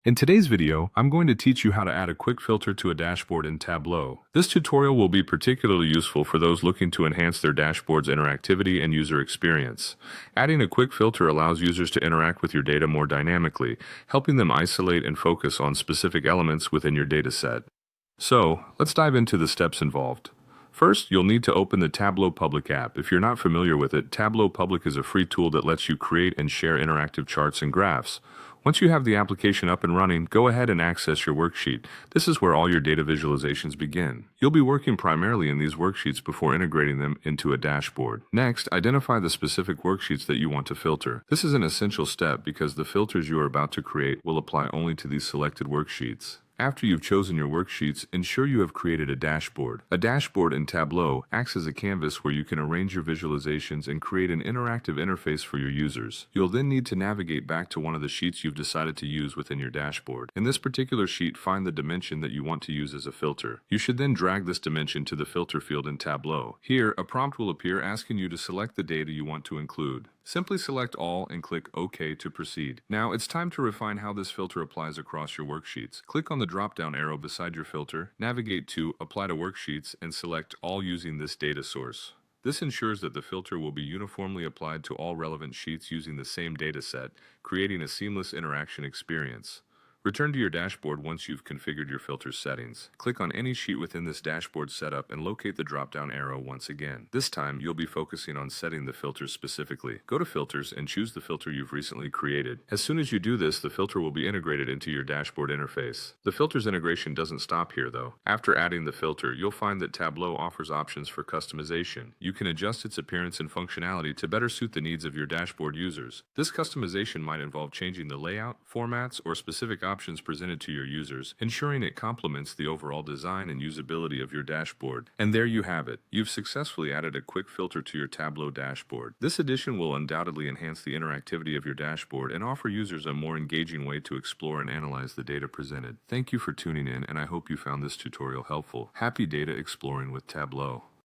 In today's video, I'm going to teach you how to add a quick filter to a dashboard in Tableau. This tutorial will be particularly useful for those looking to enhance their dashboard's interactivity and user experience. Adding a quick filter allows users to interact with your data more dynamically, helping them isolate and focus on specific elements within your data set. So, let's dive into the steps involved. First, you'll need to open the Tableau Public app. If you're not familiar with it, Tableau Public is a free tool that lets you create and share interactive charts and graphs. Once you have the application up and running, go ahead and access your worksheet. This is where all your data visualizations begin. You'll be working primarily in these worksheets before integrating them into a dashboard. Next, identify the specific worksheets that you want to filter. This is an essential step because the filters you are about to create will apply only to these selected worksheets. After you've chosen your worksheets, ensure you have created a dashboard. A dashboard in Tableau acts as a canvas where you can arrange your visualizations and create an interactive interface for your users. You'll then need to navigate back to one of the sheets you've decided to use within your dashboard. In this particular sheet, find the dimension that you want to use as a filter. You should then drag this dimension to the filter field in Tableau. Here, a prompt will appear asking you to select the data you want to include. Simply select all and click OK to proceed. Now it's time to refine how this filter applies across your worksheets. Click on the drop-down arrow beside your filter, navigate to Apply to Worksheets, and select All using this data source. This ensures that the filter will be uniformly applied to all relevant sheets using the same data set, creating a seamless interaction experience. Return to your dashboard once you've configured your filter settings. Click on any sheet within this dashboard setup and locate the drop-down arrow once again. This time, you'll be focusing on setting the filters specifically. Go to Filters and choose the filter you've recently created. As soon as you do this, the filter will be integrated into your dashboard interface. The filters integration doesn't stop here, though. After adding the filter, you'll find that Tableau offers options for customization. You can adjust its appearance and functionality to better suit the needs of your dashboard users. This customization might involve changing the layout, formats, or specific options presented to your users, ensuring it complements the overall design and usability of your dashboard. And there you have it. You've successfully added a quick filter to your Tableau dashboard. This addition will undoubtedly enhance the interactivity of your dashboard and offer users a more engaging way to explore and analyze the data presented. Thank you for tuning in, and I hope you found this tutorial helpful. Happy data exploring with Tableau.